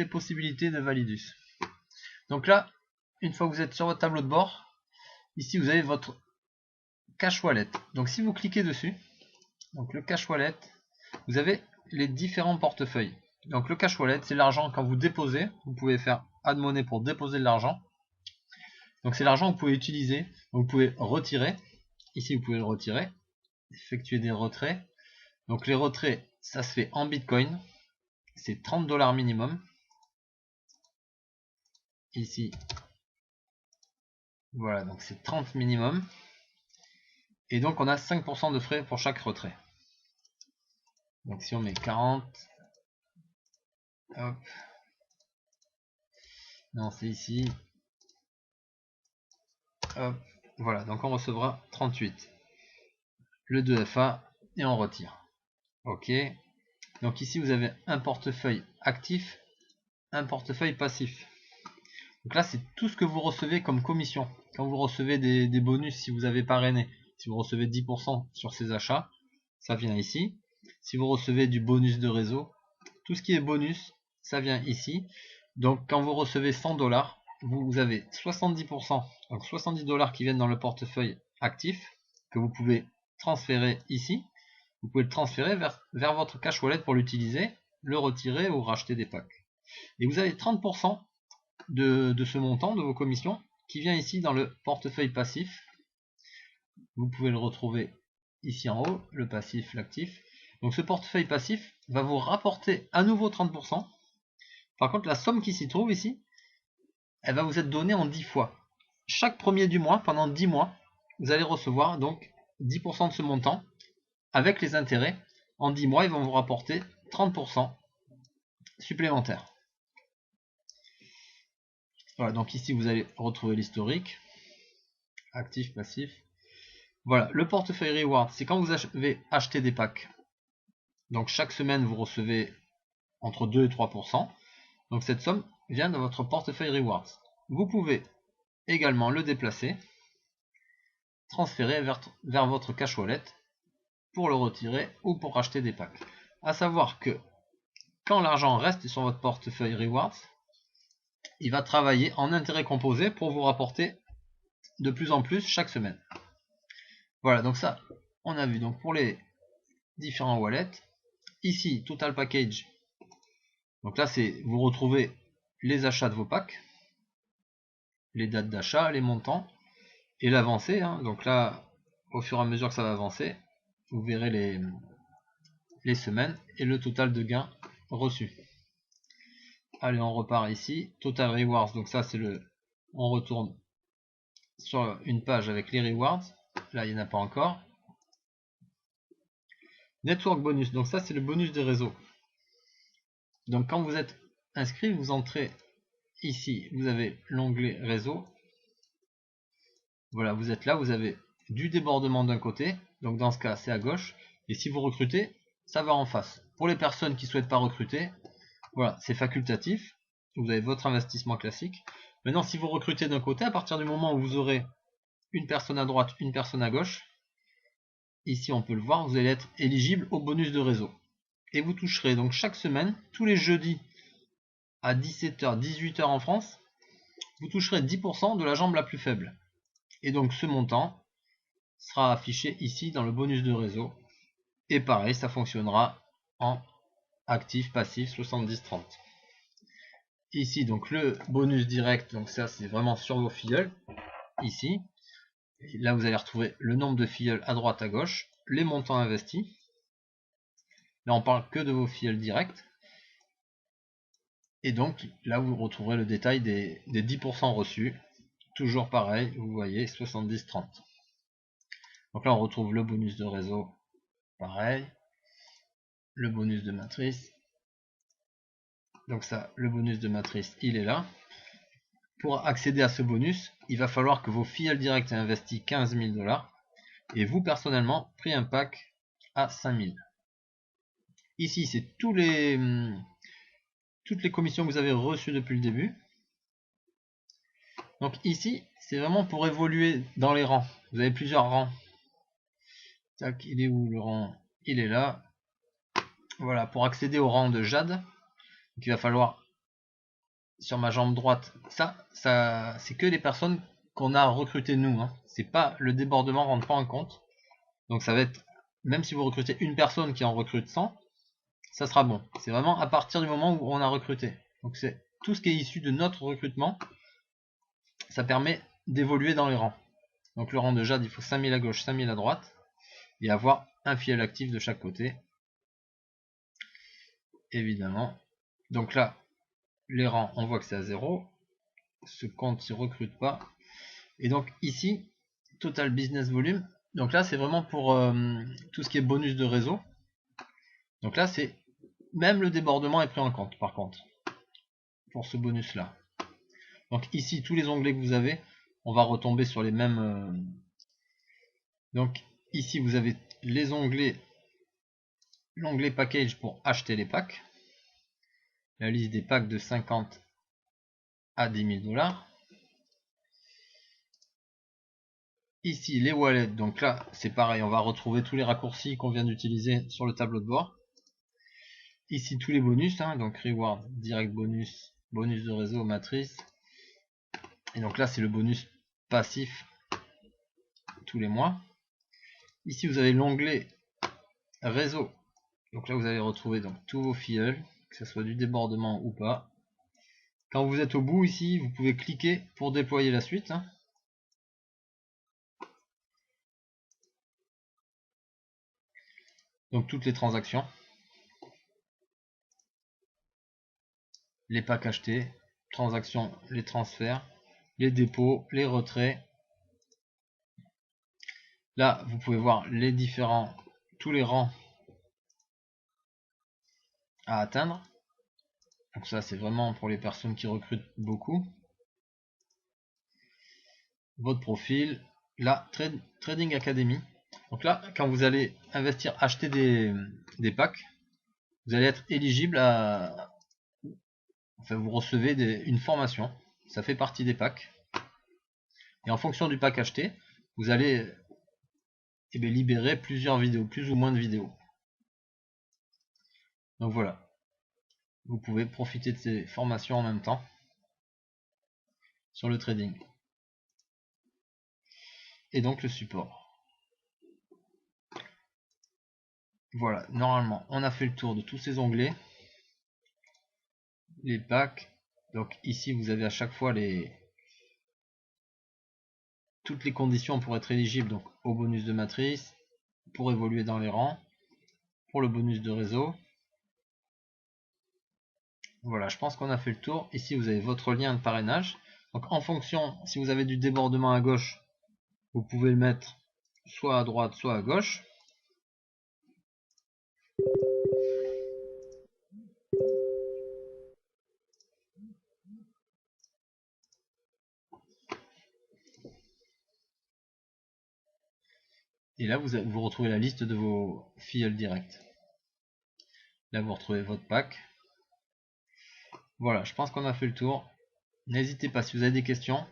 les possibilités de Validus. Donc là, une fois que vous êtes sur votre tableau de bord, ici vous avez votre cash wallet. Donc si vous cliquez dessus, donc le cash wallet, vous avez les différents portefeuilles. Donc le cash wallet, c'est l'argent quand vous déposez. Vous pouvez faire add money pour déposer de l'argent. Donc c'est l'argent que vous pouvez utiliser. Vous pouvez retirer. Ici vous pouvez le retirer. Effectuer des retraits. Donc les retraits, ça se fait en Bitcoin. C'est 30 $ minimum. Ici, voilà, donc c'est 30 minimum. Et donc on a 5% de frais pour chaque retrait. Donc si on met 40, hop, non c'est ici, hop, voilà, donc on recevra 38. Le 2FA et on retire. Ok, donc ici vous avez un portefeuille actif, un portefeuille passif. Donc là c'est tout ce que vous recevez comme commission. Quand vous recevez des bonus, si vous avez parrainé, si vous recevez 10% sur ces achats, ça vient ici. Si vous recevez du bonus de réseau, tout ce qui est bonus, ça vient ici. Donc quand vous recevez 100 $, vous avez 70%, donc 70 $ qui viennent dans le portefeuille actif, que vous pouvez transférer ici. Vous pouvez le transférer vers votre cash wallet pour l'utiliser, le retirer ou racheter des packs. Et vous avez 30% de ce montant, de vos commissions, qui vient ici dans le portefeuille passif. Vous pouvez le retrouver ici en haut, le passif, l'actif. Donc ce portefeuille passif va vous rapporter à nouveau 30%. Par contre, la somme qui s'y trouve ici, elle va vous être donnée en 10 fois. Chaque premier du mois, pendant 10 mois, vous allez recevoir donc 10% de ce montant avec les intérêts. En 10 mois, ils vont vous rapporter 30% supplémentaires. Voilà, donc ici vous allez retrouver l'historique, actif, passif. Voilà, le portefeuille reward, c'est quand vous avez acheté des packs. Donc chaque semaine, vous recevez entre 2 et 3%. Donc cette somme vient de votre portefeuille rewards. Vous pouvez également le déplacer, transférer vers votre cash wallet pour le retirer ou pour racheter des packs. À savoir que quand l'argent reste sur votre portefeuille rewards, il va travailler en intérêt composé pour vous rapporter de plus en plus chaque semaine. Voilà, donc ça, on a vu donc pour les différents wallets. Ici, Total Package. Donc là, c'est vous retrouvez les achats de vos packs, les dates d'achat, les montants et l'avancée. Donc là, au fur et à mesure que ça va avancer, vous verrez les semaines et le total de gains reçus. Allez, on repart ici. Total Rewards, donc ça c'est le... On retourne sur une page avec les rewards. Là, il n'y en a pas encore. Network bonus, donc ça c'est le bonus des réseaux. Donc quand vous êtes inscrit, vous entrez ici, vous avez l'onglet réseau. Voilà, vous êtes là, vous avez du débordement d'un côté, donc dans ce cas c'est à gauche, et si vous recrutez, ça va en face. Pour les personnes qui ne souhaitent pas recruter, voilà, c'est facultatif, vous avez votre investissement classique. Maintenant, si vous recrutez d'un côté, à partir du moment où vous aurez une personne à droite, une personne à gauche, ici on peut le voir, vous allez être éligible au bonus de réseau. Et vous toucherez donc chaque semaine, tous les jeudis à 17h, 18h en France, vous toucherez 10% de la jambe la plus faible. Et donc ce montant sera affiché ici dans le bonus de réseau. Et pareil, ça fonctionnera en actif, passif, 70-30. Ici, donc le bonus direct, donc ça c'est vraiment sur vos filleuls. Ici, et là vous allez retrouver le nombre de filleuls à droite, à gauche, les montants investis. Là on parle que de vos filleuls directs. Et donc là vous retrouverez le détail des 10% reçus. Toujours pareil, vous voyez, 70-30. Donc là on retrouve le bonus de réseau, pareil. Le bonus de matrice. Donc ça, le bonus de matrice, il est là. Pour accéder à ce bonus, il va falloir que vos filleuls directs aient investi 15 000 $ et vous personnellement pris un pack à 5 000. Ici, c'est toutes les commissions que vous avez reçues depuis le début. Donc ici, c'est vraiment pour évoluer dans les rangs. Vous avez plusieurs rangs. Tac, il est où le rang? Il est là. Voilà, pour accéder au rang de Jade, donc il va falloir sur ma jambe droite, ça c'est que les personnes qu'on a recrutées nous, hein. C'est pas, le débordement rentre pas en compte. Donc ça va être, même si vous recrutez une personne qui en recrute 100, ça sera bon. C'est vraiment à partir du moment où on a recruté. Donc c'est tout ce qui est issu de notre recrutement, ça permet d'évoluer dans les rangs. Donc le rang de jade, il faut 5000 à gauche, 5000 à droite, et avoir un filleul actif de chaque côté, évidemment. Donc là, les rangs, on voit que c'est à 0. Ce compte, il recrute pas. Et donc ici, total business volume. Donc là, c'est vraiment pour tout ce qui est bonus de réseau. Donc là, c'est même le débordement est pris en compte, par contre, pour ce bonus là. Donc ici, tous les onglets que vous avez, on va retomber sur les mêmes. Donc ici, vous avez les onglets, l'onglet package pour acheter les packs, la liste des packs de 50 à 10 000 $. Ici, les wallets, donc là, c'est pareil, on va retrouver tous les raccourcis qu'on vient d'utiliser sur le tableau de bord. Ici, tous les bonus, hein, donc reward, direct bonus, bonus de réseau, matrice. Et donc là, c'est le bonus passif tous les mois. Ici, vous avez l'onglet réseau. Donc là, vous allez retrouver donc tous vos filleuls, que ce soit du débordement ou pas. Quand vous êtes au bout ici, vous pouvez cliquer pour déployer la suite, hein. Donc toutes les transactions, les packs achetés, transactions, les transferts, les dépôts, les retraits. Là, vous pouvez voir les différents, tous les rangs à atteindre. Donc ça, c'est vraiment pour les personnes qui recrutent beaucoup. Votre profil, là, Trading Academy. Donc là, quand vous allez investir, acheter des packs, vous allez être éligible à... Enfin, vous recevez une formation. Ça fait partie des packs. Et en fonction du pack acheté, vous allez libérer plusieurs vidéos, plus ou moins de vidéos. Donc voilà. Vous pouvez profiter de ces formations en même temps sur le trading. Et donc le support. Voilà, normalement, on a fait le tour de tous ces onglets. Les packs. Donc ici, vous avez à chaque fois toutes les conditions pour être éligible donc, au bonus de matrice, pour évoluer dans les rangs, pour le bonus de réseau. Voilà, je pense qu'on a fait le tour. Ici, vous avez votre lien de parrainage. Donc en fonction, si vous avez du débordement à gauche, vous pouvez le mettre soit à droite, soit à gauche. Et là, vous retrouvez la liste de vos filleuls directs. Là, vous retrouvez votre pack. Voilà, je pense qu'on a fait le tour. N'hésitez pas si vous avez des questions.